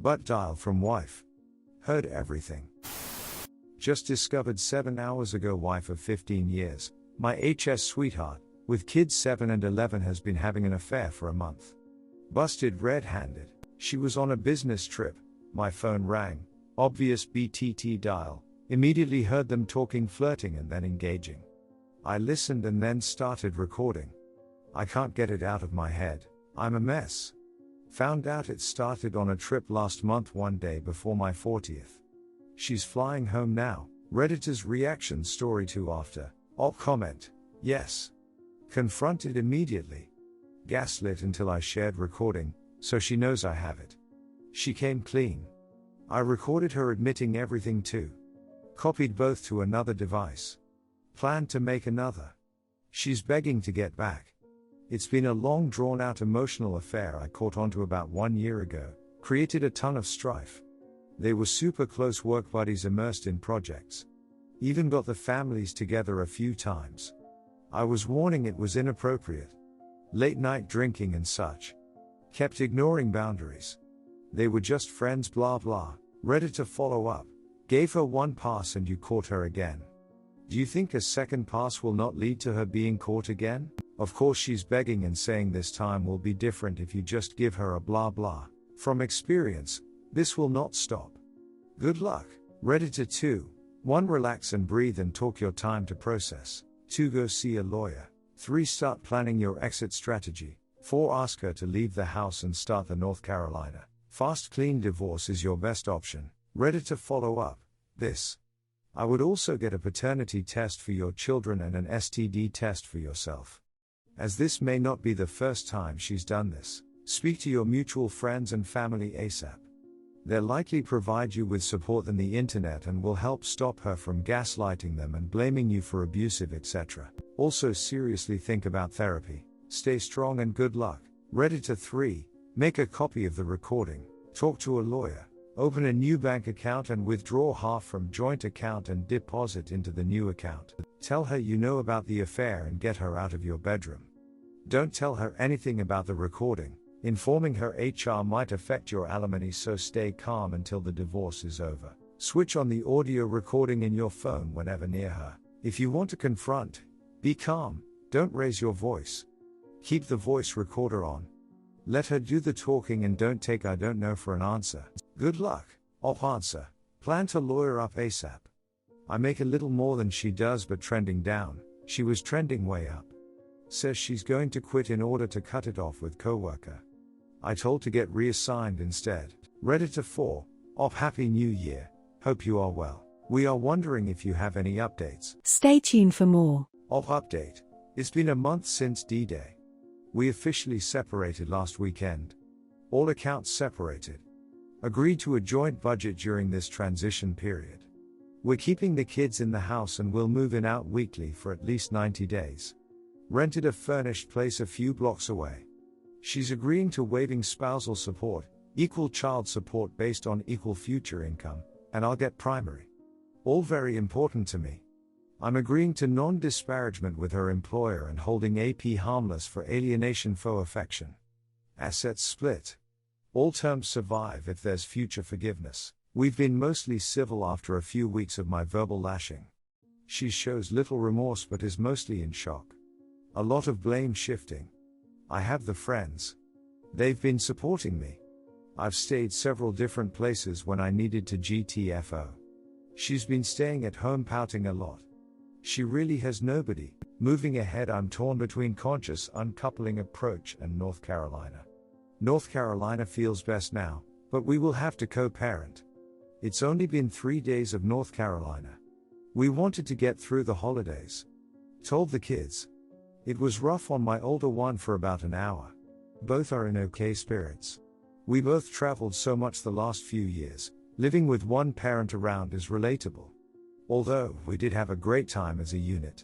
Butt dial from wife. Heard everything. Just discovered 7 hours ago wife of 15 years, my HS sweetheart, with kids 7 and 11 has been having an affair for a month. Busted red-handed. She was on a business trip, my phone rang, obvious BTT dial, immediately heard them talking, flirting and then engaging. I listened and then started recording. I can't get it out of my head, I'm a mess. Found out it started on a trip last month, one day before my 40th. She's flying home now. Redditor's reaction story to after. Op comment, yes. Confronted immediately. Gaslit until I shared recording, so she knows I have it. She came clean. I recorded her admitting everything too. Copied both to another device. Planned to make another. She's begging to get back. It's been a long drawn out emotional affair I caught onto about 1 year ago, created a ton of strife. They were super close work buddies immersed in projects. Even got the families together a few times. I was warning it was inappropriate. Late night drinking and such. Kept ignoring boundaries. They were just friends blah blah. Redditor follow up. Gave her one pass and you caught her again. Do you think a second pass will not lead to her being caught again? Of course she's begging and saying this time will be different if you just give her a blah blah. From experience, this will not stop. Good luck. Redditor 2. 1. Relax and breathe and talk your time to process. 2. Go see a lawyer. 3. Start planning your exit strategy. 4. Ask her to leave the house and start the North Carolina. Fast clean divorce is your best option. Redditor follow up. This. I would also get a paternity test for your children and an STD test for yourself. As this may not be the first time she's done this, speak to your mutual friends and family ASAP. They'll likely provide you with support on the internet and will help stop her from gaslighting them and blaming you for abusive etc. Also seriously think about therapy. Stay strong and good luck. Redditor 3. Make a copy of the recording. Talk to a lawyer. Open a new bank account and withdraw half from joint account and deposit into the new account. Tell her you know about the affair and get her out of your bedroom. Don't tell her anything about the recording. Informing her HR might affect your alimony, so stay calm until the divorce is over. Switch on the audio recording in your phone whenever near her. If you want to confront, be calm, don't raise your voice. Keep the voice recorder on. Let her do the talking and don't take I don't know for an answer. Good luck. Op answer. Plan to lawyer up ASAP. I make a little more than she does but trending down. She was trending way up. Says she's going to quit in order to cut it off with coworker. I told to get reassigned instead. Redditor 4. Op Happy New Year. Hope you are well. We are wondering if you have any updates. Stay tuned for more. Op update. It's been a month since D-Day. We officially separated last weekend. All accounts separated. Agreed to a joint budget during this transition period. We're keeping the kids in the house and will move in out weekly for at least 90 days. Rented a furnished place a few blocks away. She's agreeing to waiving spousal support, equal child support based on equal future income, and I'll get primary. All very important to me. I'm agreeing to non-disparagement with her employer and holding AP harmless for alienation faux affection. Assets split. All terms survive if there's future forgiveness. We've been mostly civil after a few weeks of my verbal lashing. She shows little remorse but is mostly in shock. A lot of blame shifting. I have the friends. They've been supporting me. I've stayed several different places when I needed to GTFO. She's been staying at home pouting a lot. She really has nobody. Moving ahead, I'm torn between conscious uncoupling approach and North Carolina. North Carolina feels best now, but we will have to co-parent. It's only been 3 days of North Carolina. We wanted to get through the holidays. Told the kids. It was rough on my older one for about an hour. Both are in okay spirits. We both traveled so much the last few years, living with one parent around is relatable. Although, we did have a great time as a unit.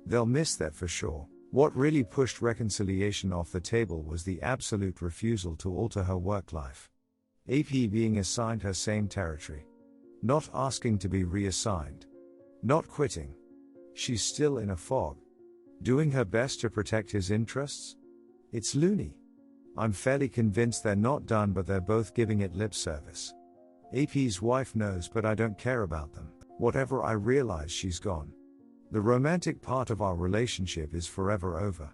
They'll miss that for sure. What really pushed reconciliation off the table was the absolute refusal to alter her work life. AP being assigned her same territory. Not asking to be reassigned. Not quitting. She's still in a fog. Doing her best to protect his interests? It's loony. I'm fairly convinced they're not done, but they're both giving it lip service. AP's wife knows, but I don't care about them. Whatever, I realize she's gone. The romantic part of our relationship is forever over.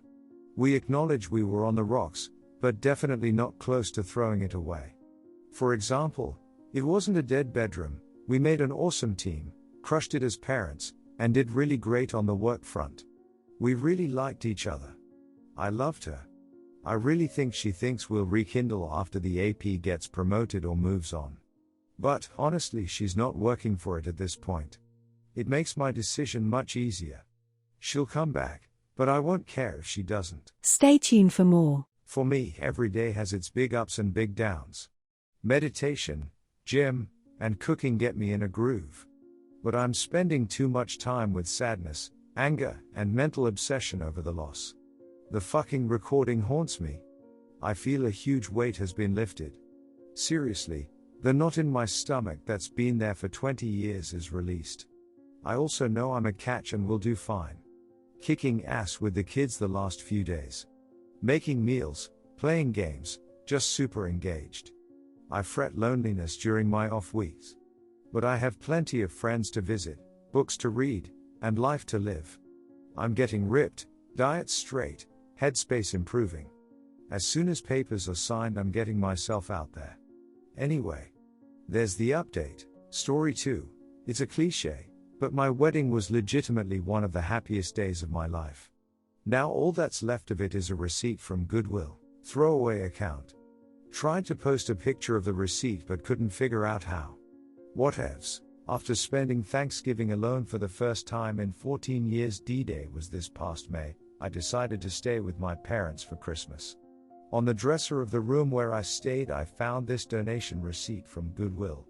We acknowledge we were on the rocks, but definitely not close to throwing it away. For example, it wasn't a dead bedroom, we made an awesome team, crushed it as parents, and did really great on the work front. We really liked each other. I loved her. I really think she thinks we'll rekindle after the AP gets promoted or moves on. But, honestly, she's not working for it at this point. It makes my decision much easier. She'll come back, but I won't care if she doesn't. Stay tuned for more. For me, every day has its big ups and big downs. Meditation, gym, and cooking get me in a groove. But I'm spending too much time with sadness, anger, and mental obsession over the loss. The fucking recording haunts me. I feel a huge weight has been lifted. Seriously, the knot in my stomach that's been there for 20 years is released. I also know I'm a catch and will do fine. Kicking ass with the kids the last few days. Making meals, playing games, just super engaged. I fret loneliness during my off weeks. But I have plenty of friends to visit, books to read, and life to live. I'm getting ripped, diet straight, headspace improving. As soon as papers are signed, I'm getting myself out there. Anyway, there's the update. Story 2. It's a cliche, but my wedding was legitimately one of the happiest days of my life. Now all that's left of it is a receipt from Goodwill, throwaway account. Tried to post a picture of the receipt but couldn't figure out how. Whatevs. After spending Thanksgiving alone for the first time in 14 years, D-Day was this past May, I decided to stay with my parents for Christmas. On the dresser of the room where I stayed, I found this donation receipt from Goodwill.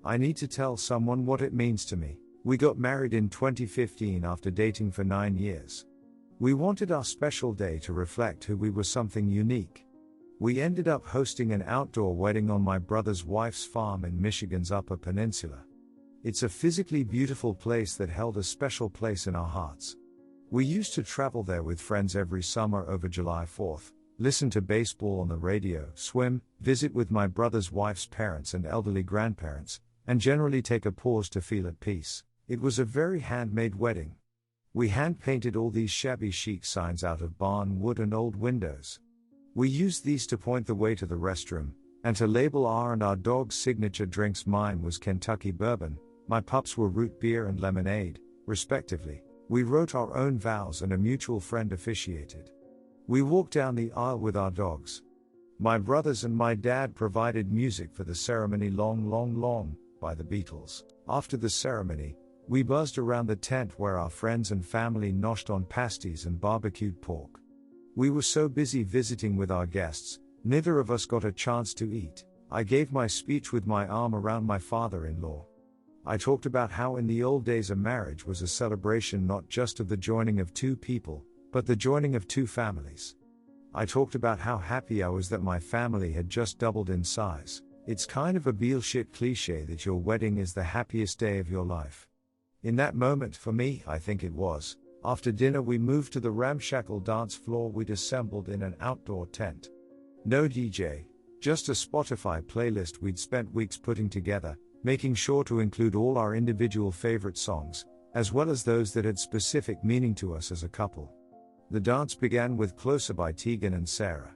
I need to tell someone what it means to me. We got married in 2015 after dating for 9 years. We wanted our special day to reflect who we were, something unique. We ended up hosting an outdoor wedding on my brother's wife's farm in Michigan's Upper Peninsula. It's a physically beautiful place that held a special place in our hearts. We used to travel there with friends every summer over July 4th, listen to baseball on the radio, swim, visit with my brother's wife's parents and elderly grandparents, and generally take a pause to feel at peace. It was a very handmade wedding. We hand-painted all these shabby chic signs out of barn wood and old windows. We used these to point the way to the restroom, and to label our and our dog's signature drinks. Mine was Kentucky bourbon, my pups were root beer and lemonade, respectively. We wrote our own vows and a mutual friend officiated. We walked down the aisle with our dogs. My brothers and my dad provided music for the ceremony. Long, Long, Long, by the Beatles. After the ceremony, we buzzed around the tent where our friends and family noshed on pasties and barbecued pork. We were so busy visiting with our guests, neither of us got a chance to eat. I gave my speech with my arm around my father-in-law. I talked about how in the old days a marriage was a celebration not just of the joining of two people, but the joining of two families. I talked about how happy I was that my family had just doubled in size. It's kind of a bullshit cliche that your wedding is the happiest day of your life. In that moment, for me, I think it was. After dinner we moved to the ramshackle dance floor we'd assembled in an outdoor tent. No DJ, just a Spotify playlist we'd spent weeks putting together, making sure to include all our individual favorite songs, as well as those that had specific meaning to us as a couple. The dance began with Closer by Tegan and Sara.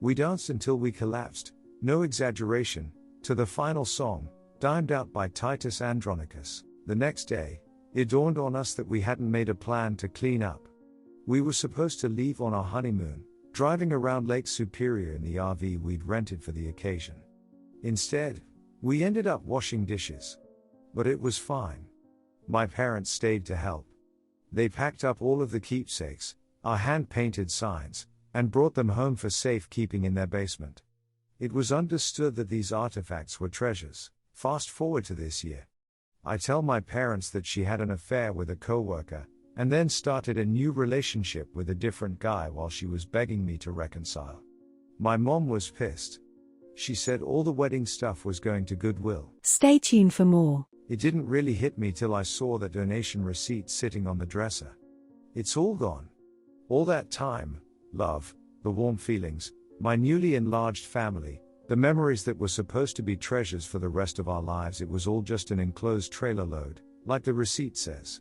We danced until we collapsed, no exaggeration, to the final song, Dimed Out by Titus Andronicus. The next day, it dawned on us that we hadn't made a plan to clean up. We were supposed to leave on our honeymoon, driving around Lake Superior in the RV we'd rented for the occasion. Instead, we ended up washing dishes. But it was fine. My parents stayed to help. They packed up all of the keepsakes, our hand-painted signs, and brought them home for safekeeping in their basement. It was understood that these artifacts were treasures. Fast forward to this year. I tell my parents that she had an affair with a coworker, and then started a new relationship with a different guy while she was begging me to reconcile. My mom was pissed. She said all the wedding stuff was going to Goodwill. Stay tuned for more. It didn't really hit me till I saw the donation receipt sitting on the dresser. It's all gone. All that time, love, the warm feelings, My newly enlarged family, the memories that were supposed to be treasures for the rest of our lives, it was all just an enclosed trailer load, like the receipt says.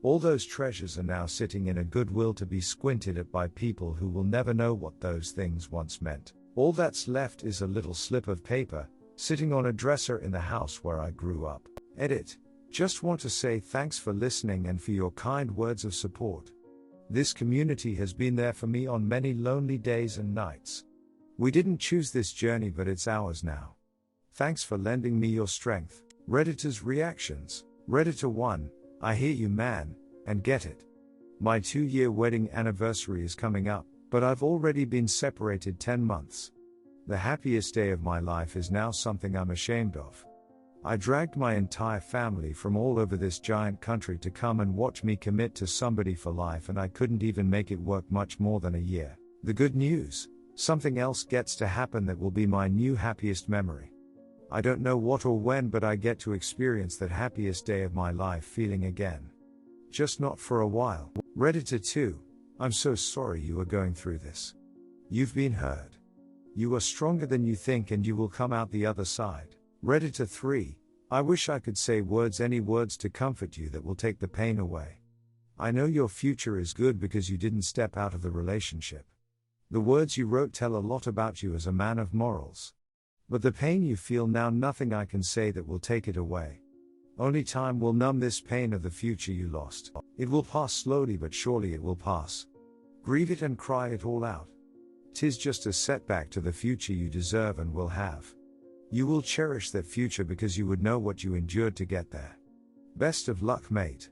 All those treasures are now sitting in a Goodwill to be squinted at by people who will never know what those things once meant. All that's left is a little slip of paper, sitting on a dresser in the house where I grew up. Edit. Just want to say thanks for listening and for your kind words of support. This community has been there for me on many lonely days and nights. We didn't choose this journey, but it's ours now. Thanks for lending me your strength. Redditor's reactions. Redditor 1, I hear you, man, and get it. My 2-year wedding anniversary is coming up, but I've already been separated 10 months. The happiest day of my life is now something I'm ashamed of. I dragged my entire family from all over this giant country to come and watch me commit to somebody for life, and I couldn't even make it work much more than a year. The good news, something else gets to happen that will be my new happiest memory. I don't know what or when, but I get to experience that happiest day of my life feeling again. Just not for a while. Redditor 2, I'm so sorry you are going through this. You've been hurt. You are stronger than you think and you will come out the other side. Redditor 3, I wish I could say any words to comfort you that will take the pain away. I know your future is good because you didn't step out of the relationship. The words you wrote tell a lot about you as a man of morals. But the pain you feel now, nothing I can say that will take it away. Only time will numb this pain of the future you lost. It will pass slowly, but surely it will pass. Grieve it and cry it all out. 'Tis just a setback to the future you deserve and will have. You will cherish that future because you would know what you endured to get there. Best of luck, mate.